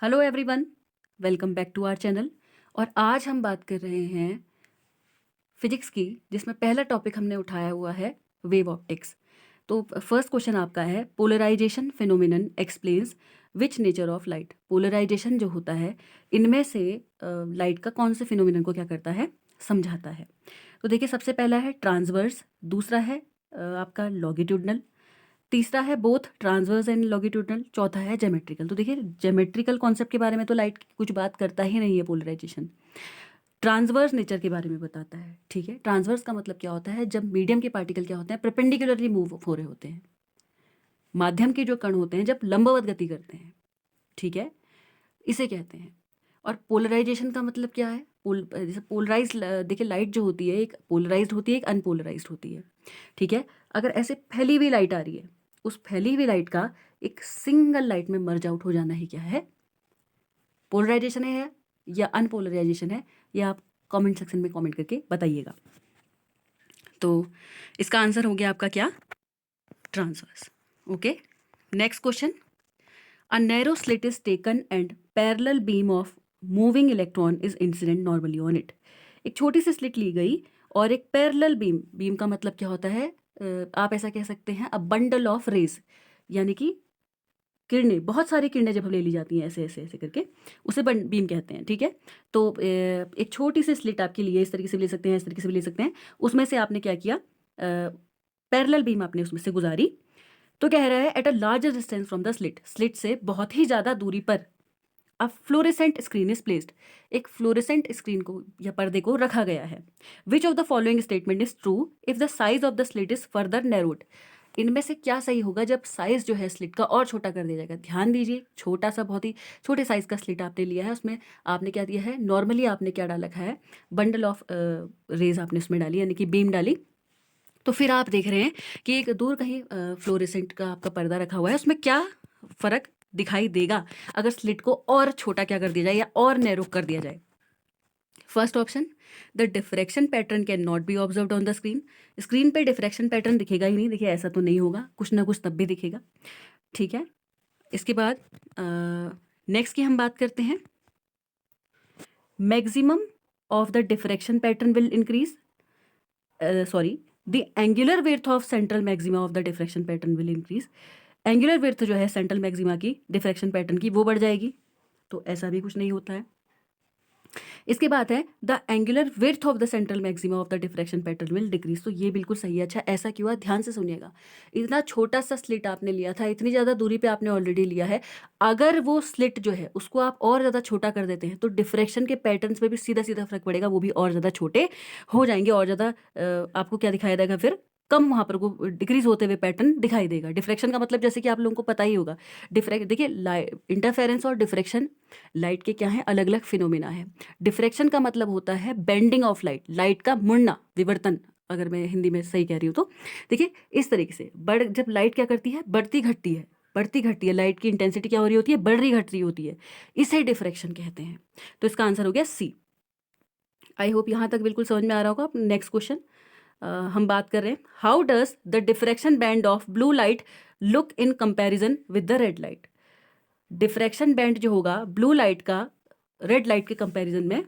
Hello everyone, welcome back to our channel. और आज हम बात कर रहे हैं फिजिक्स की, जिसमें पहला टॉपिक हमने उठाया हुआ है वेव ऑप्टिक्स। तो फर्स्ट क्वेश्चन आपका है, polarization phenomenon explains which nature of light. Polarization जो होता है, इनमें से लाइट का कौन से फिनोमिनन को क्या करता है, समझाता है। तो देखिए, सबसे पहला है ट्रांसवर्स, दूसरा है आपका लॉन्गिट्यूडनल, तीसरा है बोथ ट्रांसवर्स एंड लॉन्गिट्यूडनल, चौथा है ज्योमेट्रिकल। तो देखिए, ज्योमेट्रिकल कॉन्सेप्ट के बारे में तो लाइट कुछ बात करता ही नहीं है पोलराइजेशन। ट्रांसवर्स नेचर के बारे में बताता है। ठीक है, ट्रांसवर्स का मतलब क्या होता है, जब मीडियम के पार्टिकल क्या होते हैं, परपेंडिकुलरली मूव हो रहे होते हैं। माध्यम के जो कण होते हैं जब लंबवत गति करते हैं, ठीक है, इसे कहते हैं। और पोलराइजेशन का मतलब क्या है, जैसे पोलराइज, देखिए लाइट जो होती है, एक पोलराइज्ड होती है, एक अनपोलराइज्ड होती है। ठीक है, अगर ऐसे फैली हुई लाइट आ रही है, उस फैली हुई लाइट का एक सिंगल लाइट में मर्ज आउट हो जाना ही क्या है, पोलराइजेशन है या अनपोलराइजेशन है, या आप कमेंट सेक्शन में कमेंट करके बताइएगा। तो इसका आंसर हो गया आपका क्या, transverse. Okay, next question. A narrow slit is taken and parallel beam of moving electron is incident normally on it. एक छोटी सी स्लिट ली गई और एक पैरेलल बीम, बीम का मतलब क्या होता है, आप ऐसा कह सकते हैं, अ बंडल ऑफ रेज, यानी कि किरणें, बहुत सारी किरणें जब ले ली जाती हैं ऐसे ऐसे ऐसे करके, उसे बीम कहते हैं। ठीक है, तो एक छोटी सी स्लिट आपके लिए, इस तरीके से भी ले सकते हैं, इस तरीके से भी ले सकते हैं, उसमें से आपने क्या किया, पैरेलल बीम आपने उसमें से गुजारी। तो कह रहा है at a larger distance from the slit, slit से बहुत ही ज़्यादा दूरी पर अ फ्लोरेसेंट स्क्रीन इज प्लेस्ड, एक फ्लोरेसेंट स्क्रीन को या पर्दे को रखा गया है। विच of the following statement is true if the size of the slit is further narrowed. इनमें से क्या सही होगा जब साइज जो है स्लिट का और छोटा कर दिया जाएगा। ध्यान दीजिए, छोटा सा, बहुत ही छोटे साइज का स्लिट आपने लिया है, उसमें आपने क्या दिया है, नॉर्मली आपने क्या डाला है, बंडल ऑफ रेज आपने उसमें डाली, यानी कि बीम डाली। तो फिर आप देख रहे हैं कि एक दूर कहीं फ्लोरेसेंट का आपका पर्दा रखा हुआ है, उसमें क्या फ़र्क दिखाई देगा अगर स्लिट को और छोटा क्या कर दिया जाए या और नैरो कर दिया जाए। First option, the diffraction pattern can not be observed on the screen. Screen पे डिफ्रैक्शन पैटर्न दिखेगा ही नहीं। देखिए, ऐसा तो नहीं होगा, कुछ ना कुछ तब भी दिखेगा। ठीक है, इसके बाद नेक्स्ट की हम बात करते हैं, maximum of the diffraction pattern will increase, sorry, the angular width of central maxima of the diffraction pattern will increase. Angular width जो है सेंट्रल मैक्सिमा की डिफ्रैक्शन पैटर्न की, वो बढ़ जाएगी। तो ऐसा भी कुछ नहीं होता है। इसके बाद है the angular width of the central maxima of the diffraction pattern will decrease. तो ये बिल्कुल सही है। अच्छा, ऐसा क्यों है, ध्यान से सुनिएगा। इतना छोटा सा स्लिट आपने लिया था, इतनी ज़्यादा दूरी पे आपने ऑलरेडी लिया है, अगर वो स्लिट जो है उसको आप और ज़्यादा छोटा कर देते हैं तो डिफ्रैक्शन के पैटर्न्स में भी सीधा सीधा फर्क पड़ेगा, वो भी और ज़्यादा छोटे हो जाएंगे, और ज़्यादा आपको क्या दिखाई देगा, फिर कम वहाँ पर को डिक्रीज होते हुए पैटर्न दिखाई देगा। डिफ्रैक्शन का मतलब जैसे कि आप लोगों को पता ही होगा, देखिए इंटरफेरेंस और डिफ्रैक्शन लाइट के क्या है, अलग अलग फिनोमिना है। डिफ्रैक्शन का मतलब होता है बेंडिंग ऑफ लाइट, लाइट का मुड़ना, विवर्तन, अगर मैं हिंदी में सही कह रही हूँ तो। देखिए, इस तरीके से जब लाइट क्या करती है, बढ़ती घटती है, बढ़ती घटती है, लाइट की इंटेंसिटी क्या हो रही होती है, बढ़ रही घट रही होती है, इसे डिफ्रैक्शन कहते हैं। तो इसका आंसर हो गया सी। आई होप यहाँ तक बिल्कुल समझ में आ रहा होगा। नेक्स्ट क्वेश्चन हम बात कर रहे हैं, how does the diffraction band of blue light look in comparison with the red light. Diffraction band जो होगा ब्लू लाइट का रेड लाइट के कंपैरिजन में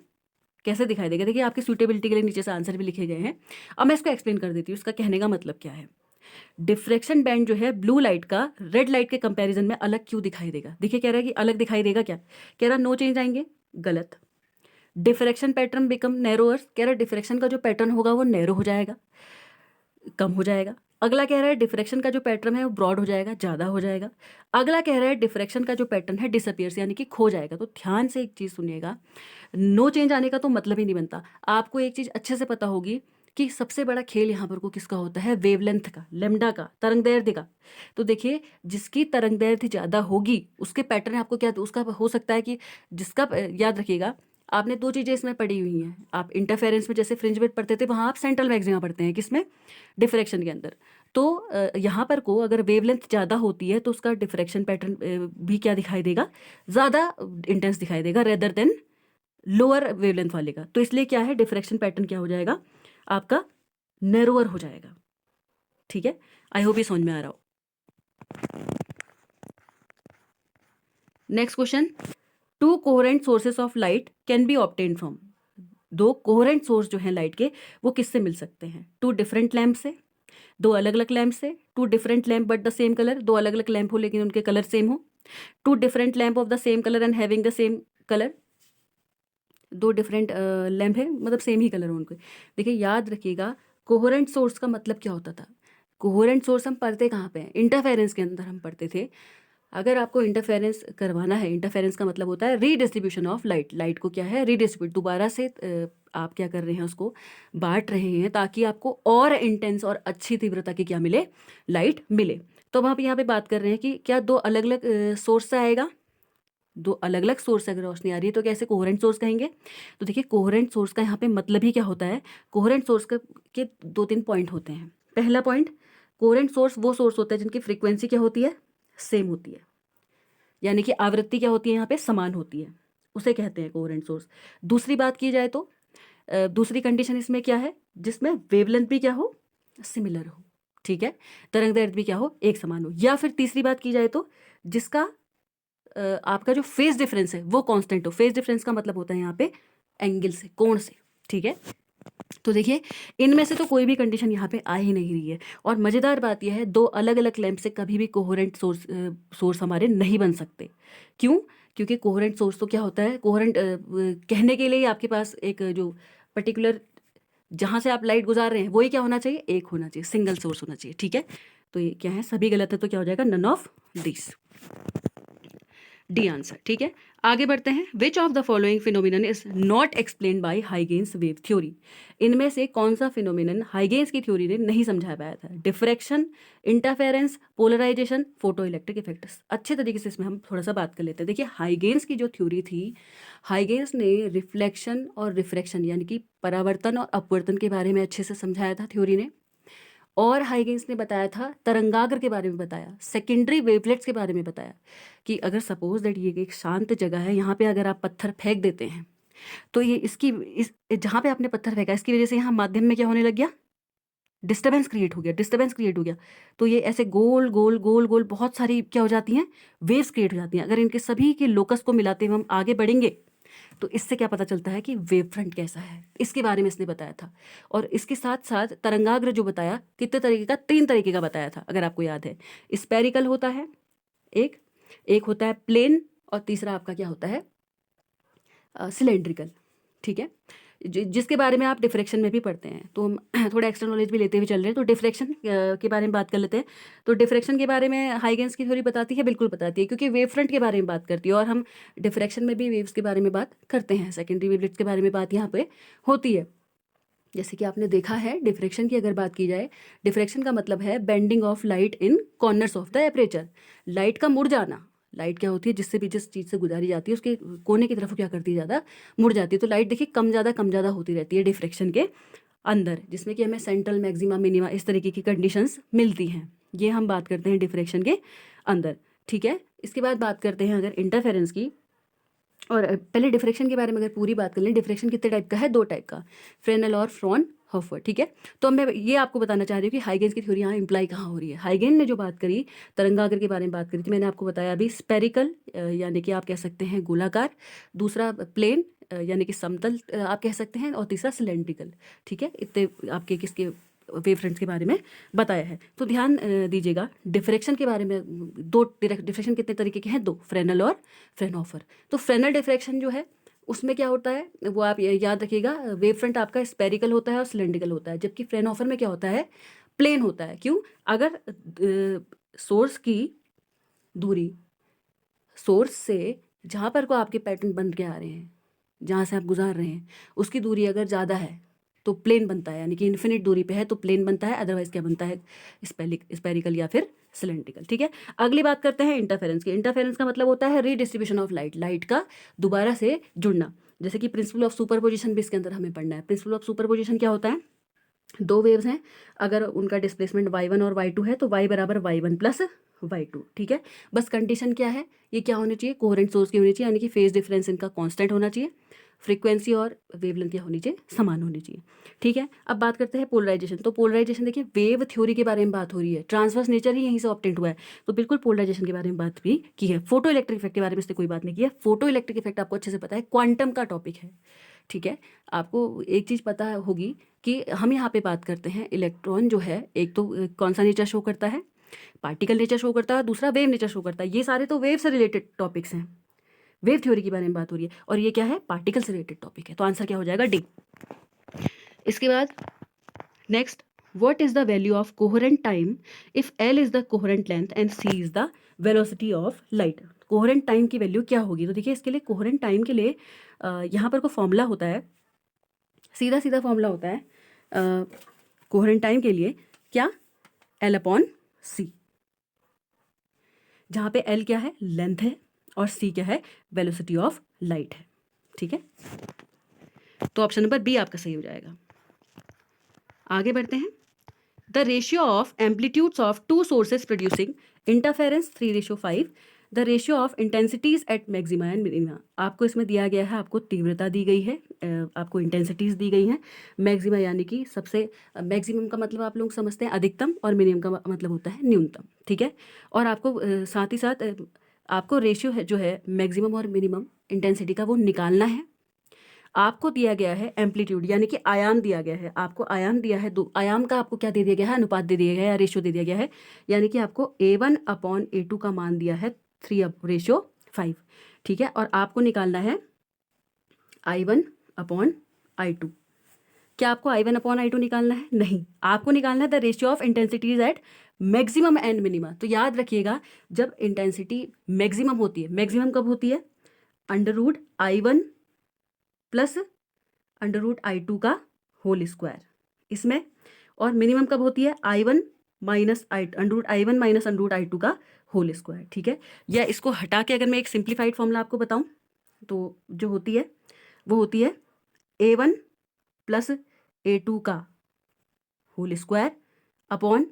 कैसे दिखाई देगा। देखिए, आपकी सूटेबिलिटी के लिए नीचे से आंसर भी लिखे गए हैं। अब मैं इसको एक्सप्लेन कर देती हूँ, इसका कहने का मतलब क्या है। डिफ्रैक्शन बैंड जो है ब्लू लाइट का रेड लाइट के कंपैरिजन में अलग क्यों दिखाई देगा। देखिए, कह रहा है कि अलग दिखाई देगा, क्या कह रहा, नो चेंज आएंगे, गलत। डिफ्रैक्शन पैटर्न बिकम नैरोअर, कह रहा है डिफ्रैक्शन का जो पैटर्न होगा वो नैरो हो जाएगा, कम हो जाएगा। अगला कह रहा है डिफ्रैक्शन का जो पैटर्न है वो ब्रॉड हो जाएगा, ज़्यादा हो जाएगा। अगला कह रहा है डिफ्रैक्शन का जो पैटर्न है डिसअपियर्स, यानी कि खो जाएगा। तो ध्यान से एक चीज़ सुनिएगा, नो चेंज आने का तो मतलब ही नहीं बनता। आपको एक चीज़ अच्छे से पता होगी कि सबसे बड़ा खेल यहाँ पर को किसका होता है, वेवलेंथ का, लेमडा का, तरंगदैर्ध्य का। तो देखिए, जिसकी तरंगदैर्ध्य ज़्यादा होगी उसके पैटर्न आपको क्या, उसका हो सकता है कि जिसका, याद रखिएगा, आपने दो चीज़ें इसमें पढ़ी हुई हैं। आप इंटरफेरेंस में जैसे फ्रिंज विड्थ पढ़ते थे, वहाँ आप सेंट्रल मैक्सिमा पढ़ते हैं, किसमें, डिफ्रैक्शन के अंदर। तो यहाँ पर को अगर वेवलेंथ ज़्यादा होती है तो उसका डिफ्रैक्शन पैटर्न भी क्या दिखाई देगा, ज़्यादा इंटेंस दिखाई देगा, रेदर देन लोअर वेवलेंथ वाले का। तो इसलिए क्या है, डिफ्रैक्शन पैटर्न क्या हो जाएगा आपका, नैरोअर हो जाएगा। ठीक है, आई होप ये समझ में आ रहा हो। Next question, coherent sources of light can be obtain from, दो कोहेरेंट सोर्स जो हैं लाइट के वो किससे मिल सकते हैं? टू डिफरेंट लैम्प से, दो अलग अलग लैम्प से, two different lamp but the same colour, दो अलग अलग लैम्प हो लेकिन उनके कलर सेम हो, two different lamp of the same colour and having the same colour, दो डिफरेंट लैम्प है मतलब सेम ही कलर हो उनके। देखिए याद रखिएगा कोहेरेंट सोर्स का मतलब क्या होता था। कोहेरेंट सोर्स हम पढ़ते कहाँ पे हैं? इंटरफेरेंस के अंदर हम पढ़ते थे। अगर आपको इंटरफेरेंस करवाना है, इंटरफेरेंस का मतलब होता है रीडिस्ट्रीब्यूशन ऑफ लाइट। लाइट को क्या है? रीडिस्ट्रीब्यूट, दोबारा से आप क्या कर रहे हैं, उसको बांट रहे हैं ताकि आपको और इंटेंस और अच्छी तीव्रता की क्या मिले? लाइट मिले। तो अब आप यहाँ पे बात कर रहे हैं कि क्या दो अलग अलग सोर्स से आएगा? दो अलग अलग सोर्स से अगर रोशनी आ रही है तो कैसे कोहेरेंट सोर्स कहेंगे? तो देखिए कोहेरेंट सोर्स का यहाँ पे मतलब ही क्या होता है? कोहेरेंट सोर्स के 2-3 पॉइंट होते हैं। पहला पॉइंट, कोहेरेंट सोर्स वो सोर्स होता है जिनकी फ्रीक्वेंसी क्या होती है? सेम होती है, यानी कि आवृत्ति क्या होती है यहाँ पे? समान होती है, उसे कहते हैं कोहेरेंट सोर्स। दूसरी बात की जाए तो दूसरी कंडीशन इसमें क्या है? जिसमें वेवलेंथ भी क्या हो? सिमिलर हो, ठीक है, तरंग दैर्ध्य भी क्या हो? एक समान हो। या फिर तीसरी बात की जाए तो जिसका आपका जो फेज डिफरेंस है वो कांस्टेंट हो। फेज डिफरेंस का मतलब होता है यहाँ पे एंगल से, कोण से, ठीक है। तो देखिए इनमें से तो कोई भी कंडीशन यहाँ पे आ ही नहीं रही है। और मज़ेदार बात यह है, दो अलग अलग लैंप से कभी भी कोहेरेंट सोर्स हमारे नहीं बन सकते। क्यों? क्योंकि कोहेरेंट सोर्स तो क्या होता है? कोहेरेंट कहने के लिए आपके पास एक जो पर्टिकुलर जहाँ से आप लाइट गुजार रहे हैं वही क्या होना चाहिए? एक होना चाहिए, सिंगल सोर्स होना चाहिए, ठीक है। तो ये क्या है? सभी गलत है, तो क्या हो जाएगा? None of this, D answer, ठीक है। आगे बढ़ते हैं। Which of the following phenomenon is not explain by Huygens wave theory? इनमें से कौन सा फिनोमिनन हाइगेन्स की थ्योरी ने नहीं समझा पाया था? Diffraction, interference, polarization, photo electric effects. अच्छे तरीके से इसमें हम थोड़ा सा बात कर लेते हैं। देखिए हाइगेन्स की जो थ्योरी थी, हाइगेन्स ने रिफ्लेक्शन और रिफ्रैक्शन यानी कि परावर्तन और अपवर्तन के बारे में अच्छे से समझाया था थ्योरी ने। और हाइगेन्स ने बताया था तरंगाग्र के बारे में बताया, सेकेंडरी वेवलेट्स के बारे में बताया कि अगर सपोज दैट ये एक शांत जगह है, यहाँ पे अगर आप पत्थर फेंक देते हैं तो ये इस जहाँ पे आपने पत्थर फेंका इसकी वजह से यहाँ माध्यम में क्या होने लग गया? डिस्टर्बेंस क्रिएट हो गया, डिस्टर्बेंस क्रिएट हो गया। तो ये ऐसे गोल गोल गोल गोल बहुत सारी क्या हो जाती हैं? वेव्स क्रिएट हो जाती हैं। अगर इनके सभी के लोकस को मिलाते हुए हम आगे बढ़ेंगे तो इससे क्या पता चलता है कि वेव फ्रंट कैसा है, इसके बारे में इसने बताया था। और इसके साथ साथ तरंगाग्र जो बताया कितने तरीके का? 3 तरीके का बताया था, अगर आपको याद है। स्पेरिकल होता है एक होता है प्लेन, और तीसरा आपका क्या होता है? सिलेंड्रिकल, ठीक है, जिसके बारे में आप डिफ्रैक्शन में भी पढ़ते हैं। तो हम थोड़ा एक्स्ट्रा नॉलेज भी लेते हुए चल रहे हैं। तो डिफ्रैक्शन के बारे में बात कर लेते हैं। तो डिफ्रैक्शन के बारे में हाइगेन्स की थ्योरी बताती है, बिल्कुल बताती है, क्योंकि वेव फ्रंट के बारे में बात करती है और हम डिफ्रैक्शन में भी वेव्स के बारे में बात करते हैं। सेकेंडरी वेवलेट्स के बारे में बात यहाँ पे होती है। जैसे कि आपने देखा है डिफ्रैक्शन की अगर बात की जाए, डिफ्रैक्शन का मतलब है bending of light in corners of the aperture. Light का मुड़ जाना। लाइट क्या होती है? जिससे भी जिस चीज़ से गुजारी जाती है उसके कोने की तरफ क्या करती है? ज़्यादा मुड़ जाती है। तो लाइट देखिए कम ज़्यादा होती रहती है डिफ्रैक्शन के अंदर, जिसमें कि हमें सेंट्रल, मैक्सिमा, मिनिमा इस तरीके की कंडीशंस मिलती हैं। ये हम बात करते हैं डिफ्रैक्शन के अंदर, ठीक है। इसके बाद बात करते हैं अगर इंटरफेरेंस की। और पहले डिफ्रैक्शन के बारे में अगर पूरी बात कर लें, डिफ्रैक्शन कितने टाइप का है? 2 टाइप का, फ्रेनेल और फ्रॉनहोफर, ठीक है। तो मैं ये आपको बताना चाह रही हूँ कि हाइगेन्स की थ्योरी यहाँ इंप्लाई कहाँ हो रही है। हाइगेन ने जो बात करी, तरंगाग्र के बारे में बात करी थी, मैंने आपको बताया अभी स्पेरिकल यानी कि आप कह सकते हैं गोलाकार, दूसरा प्लेन यानी कि समतल आप कह सकते हैं, और तीसरा सिलेंड्रिकल, ठीक है। इतने आपके किसके वेव फ्रंट्स के बारे में बताया है। तो ध्यान दीजिएगा डिफ्रैक्शन के बारे में। दो डिफ्रैक्शन कितने तरीके के हैं? 2, फ्रेनल और फ्रेनहोफर। तो फ्रेनल डिफ्रैक्शन जो है उसमें क्या होता है वो आप याद रखिएगा, वेव फ्रंट आपका स्पेरिकल होता है और सिलेंड्रिकल होता है, जबकि फ्रेनहोफर में क्या होता है? प्लेन होता है। क्यों? अगर सोर्स की दूरी, सोर्स से जहाँ पर को आपके पैटर्न बन के आ रहे हैं, जहाँ से आप गुजार रहे हैं, उसकी दूरी अगर ज़्यादा है तो प्लेन बनता है, यानी कि इन्फिनिट दूरी पे है तो प्लेन बनता है, अदरवाइज क्या बनता है? स्पेरिकल या फिर सिलेंड्रिकल, ठीक है। अगली बात करते हैं इंटरफेरेंस की। इंटरफेरेंस का मतलब होता है रीडिस्ट्रीब्यूशन ऑफ लाइट, लाइट का दोबारा से जुड़ना। जैसे कि प्रिंसिपल ऑफ सुपरपोजिशन भी इसके अंदर हमें पढ़ना है। प्रिंसिपल ऑफ सुपरपोजिशन क्या होता है? 2 वेव्स हैं, अगर उनका डिस्प्लेसमेंट y1 और y2 है तो y बराबर y1 प्लस y2, ठीक है। बस कंडीशन क्या है? ये क्या होनी चाहिए? कोहेरेंट सोर्स की होनी चाहिए, यानी कि फेज डिफरेंस इनका कांस्टेंट होना चाहिए। फ्रीक्वेंसी और वेवलेंथ क्या होनी चाहिए, समान होनी चाहिए। ठीक है, अब बात करते हैं पोलराइजेशन। तो पोलराइजेशन देखिए, वेव थ्योरी के बारे में बात हो रही है, ट्रांसवर्स नेचर ही यहीं से ऑब्टेंड हुआ है, तो बिल्कुल पोलराइजेशन के बारे में बात भी की है। फोटो इलेक्ट्रिक इफेक्ट के बारे में इससे कोई बात नहीं की है। फोटो इलेक्ट्रिक इफेक्ट आपको अच्छे से पता है, क्वांटम का टॉपिक है। ठीक है, आपको एक चीज़ पता होगी कि हम यहाँ पे बात करते हैं इलेक्ट्रॉन जो है, एक तो कौन सा नेचर शो करता है, पार्टिकल नेचर शो करता है, दूसरा वेव नेचर शो करता है। ये सारे तो वेव से रिलेटेड टॉपिक्स हैं, वेव थ्योरी के बारे में बात हो रही है, और ये क्या है, पार्टिकल से रिलेटेड टॉपिक है। तो आंसर क्या हो जाएगा, डी। इसके बाद next, what is the value of coherent time if L is the coherent length and C is the velocity of light. Coherent time की वैल्यू क्या होगी? तो देखिए, इसके लिए कोहेरेंट टाइम के लिए यहाँ पर कोई फॉर्मूला होता है, सीधा सीधा फॉर्मूला होता है कोहेरेंट टाइम के लिए, क्या, एल अपॉन सी, जहाँ पे एल क्या है, लेंथ है, और सी क्या है, वेलोसिटी ऑफ लाइट है। ठीक है, तो ऑप्शन नंबर बी आपका सही हो जाएगा। आगे बढ़ते हैं। The ratio of amplitudes of two sources producing interference 3:5, the ratio of intensities at maxima and minima. आपको इसमें दिया गया है, आपको तीव्रता दी गई है, आपको इंटेंसिटीज दी गई हैं। मैक्सिमा यानी कि सबसे, मैक्सिमम का मतलब आप लोग समझते हैं अधिकतम, और मिनिमम का मतलब होता है न्यूनतम। ठीक है, और आपको साथ ही साथ आपको रेशियो है जो है मैक्सिमम और मिनिमम इंटेंसिटी का, वो निकालना है। आपको दिया गया है एम्पलीट्यूड, यानी कि आयाम दिया गया है, आपको आयाम दिया है, दो आयाम का आपको क्या दे दिया गया है, अनुपात दे दिया गया है, या रेशियो दे दिया गया है, यानी कि आपको A1/A2 का मान दिया है 3:5। ठीक है, और आपको निकालना है I1/I2। क्या आपको I1/I2 निकालना है? नहीं, आपको निकालना है the ratio of intensities at maximum and minima. तो याद रखिएगा, जब इंटेंसिटी मैक्सिमम होती है, मैक्सिमम कब होती है, √I1 प्लस √I2 का होल स्क्वायर इसमें, और मिनिमम कब होती है, I1 minus I1 minus √I2 का होल स्क्वायर। ठीक है, या इसको हटा के अगर मैं एक सिंप्लीफाइड फॉर्मूला आपको बताऊं, तो जो होती है वो होती है A1 प्लस A2 का whole square upon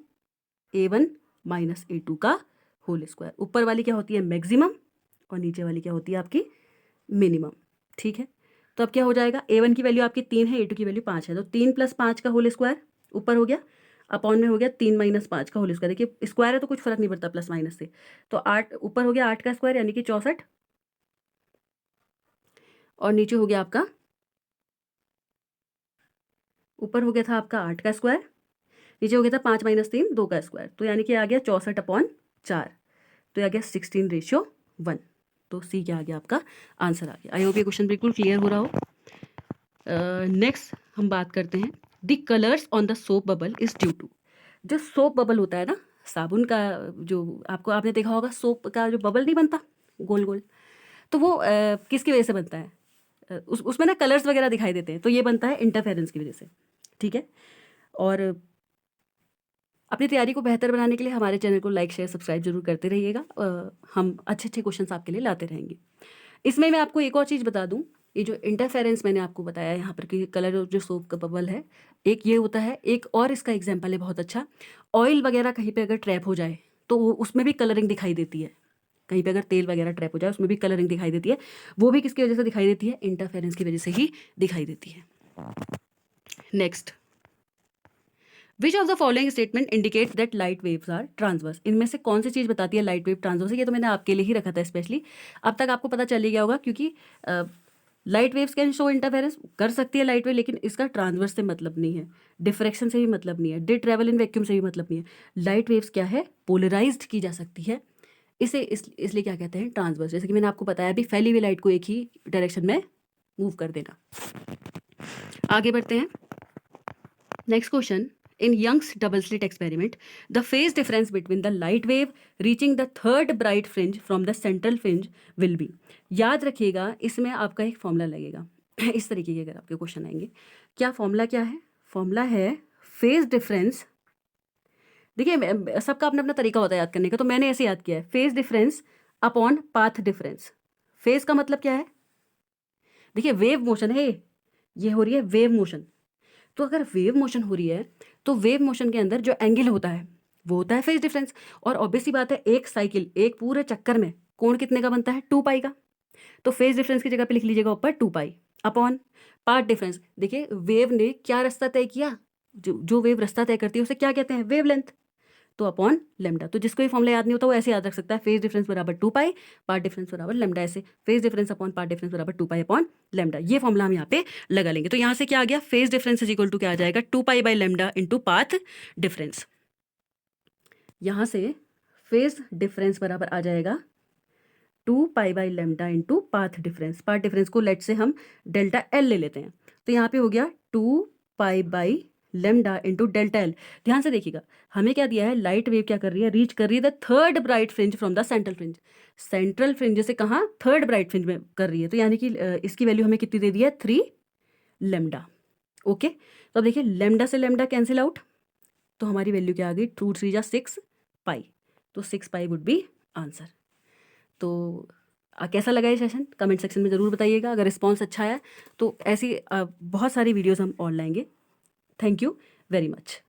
A1 minus A2 का होल स्क्वायर। ऊपर वाली क्या होती है, मैक्सिमम, और नीचे वाली क्या होती है, आपकी मिनिमम। ठीक है, तो अब क्या हो जाएगा, A1 की वैल्यू आपकी 3 है, A2 की वैल्यू 5 है, तो 3 + 5 का होल स्क्वायर ऊपर हो गया, अपॉन में हो गया 3 - 5 का होल स्क्वायर। देखिए स्क्वायर है तो कुछ फर्क नहीं पड़ता प्लस माइनस से, तो 8 ऊपर हो गया, 8 का स्क्वायर यानी कि 64, और नीचे हो गया आपका, ऊपर हो गया था आपका 8 का स्क्वायर, नीचे हो गया था 5 - 3 2 का स्क्वायर, तो यानी कि आ गया 64/4, तो आ गया 16:1। तो सी क्या आ गया, आपका आंसर आ गया। आई होप ये क्वेश्चन बिल्कुल क्लियर हो रहा हो। नेक्स्ट हम बात करते हैं, the colours on the soap bubble is due to. जो सोप बबल होता है ना, साबुन का, जो आपने देखा होगा, सोप का जो बबल नहीं बनता गोल गोल, तो वो किसकी वजह से बनता है, उसमें ना कलर्स वगैरह दिखाई देते हैं, तो ये बनता है इंटरफेरेंस की वजह से। ठीक है, और अपनी तैयारी को बेहतर बनाने के लिए हमारे चैनल को लाइक, शेयर, सब्सक्राइब जरूर करते रहिएगा। हम अच्छे अच्छे क्वेश्चंस आपके लिए लाते रहेंगे। इसमें मैं आपको एक और चीज़ बता दूं, ये जो इंटरफेरेंस मैंने आपको बताया यहाँ पर कि कलर जो सोप का बबल है, एक ये होता है, एक और इसका एग्जाम्पल है बहुत अच्छा, ऑयल वगैरह कहीं पे अगर ट्रैप हो जाए तो उसमें भी कलरिंग दिखाई देती है। कहीं पे अगर तेल वगैरह ट्रैप हो जाए उसमें भी कलरिंग दिखाई देती है, वो भी किसकी वजह से दिखाई देती है, इंटरफेरेंस की वजह से ही दिखाई देती है। Next, which of the following statement indicate that light waves are transverse. इनमें से कौन सी चीज़ बताती है लाइट वेव ट्रांसवर्स? ये तो मैंने आपके लिए ही रखा था स्पेशली, अब तक आपको पता चल ही गया होगा, क्योंकि light waves can show interference, कर सकती है लाइट वेव, लेकिन इसका ट्रांसवर्स से मतलब नहीं है, डिफ्रैक्शन से भी मतलब नहीं है, डिड ट्रैवल इन वैक्यूम से भी मतलब नहीं है। लाइट वेव्स क्या है, पोलराइज्ड की जा सकती है, इसे इसलिए क्या कहते हैं, ट्रांसवर्स। जैसे कि मैंने आपको बताया अभी, फैली हुई लाइट को एक ही डायरेक्शन में मूव कर देना। आगे बढ़ते हैं। Next question, in Young's double slit experiment, the phase difference between the light wave reaching the third bright fringe from the central fringe will be। याद रखिएगा, इसमें आपका एक फॉर्मूला लगेगा। इस तरीके के अगर आपके क्वेश्चन आएंगे, क्या फॉर्मूला क्या है, फॉर्मूला है फेज डिफरेंस। देखिए सबका अपना अपना तरीका होता है याद करने का, तो मैंने ऐसे याद किया है, phase difference upon path difference. Phase का मतलब क्या है, देखिए वेव मोशन है, ये हो रही है वेव मोशन, तो अगर वेव मोशन हो रही है तो वेव मोशन के अंदर जो एंगल होता है वो होता है फेज डिफरेंस। और ऑब्वियसली बात है, एक साइकिल, एक पूरे चक्कर में कोण कितने का बनता है, 2 पाई का, तो फेज डिफरेंस की जगह पे लिख लीजिएगा ऊपर 2 पाई। Upon path difference. देखिए वेव ने क्या रास्ता तय किया, जो वेव रास्ता तय करती है उसे क्या कहते हैं, वेवलेंथ। तो अपॉन लेमडा। तो जिसको ये फॉर्मूला याद नहीं होता वो ऐसे याद रख सकता है, फेज डिफरेंस बराबर 2 पाई, पाथ डिफरेंस बराबर लेमडा। ऐसे phase difference upon path difference बराबर 2 पाई अपॉन लेमडा, ये फॉर्मूला हम यहाँ पे लगा लेंगे। तो यहाँ से क्या आ गया, phase difference is equal to क्या आ जाएगा, 2 pi by lambda into path difference. यहाँ से फेज डिफरेंस बराबर आ जाएगा 2 pi by lambda into path difference. Path difference को लेट से हम डेल्टा एल ले लेते हैं, तो यहाँ पे हो गया 2 pi by lambda into delta L. ध्यान से देखिएगा, हमें क्या दिया है, लाइट वेव क्या कर रही है, रीच कर रही है the third bright fringe from the central fringe. Central fringe से कहाँ, थर्ड ब्राइट फ्रिंज में कर रही है, तो यानी कि इसकी वैल्यू हमें कितनी दे दी है, 3 लेमडा। ओके, तो अब देखिए लेमडा से लेमडा कैंसिल आउट, तो हमारी वैल्यू क्या आ गई, 2 3 जा 6 पाई, तो 6 पाई वुड बी आंसर। तो कैसा लगा ये सेशन, कमेंट सेक्शन में ज़रूर बताइएगा। अगर रिस्पॉन्स अच्छा है तो ऐसी बहुत सारी वीडियोस हम और लाएंगे। Thank you very much.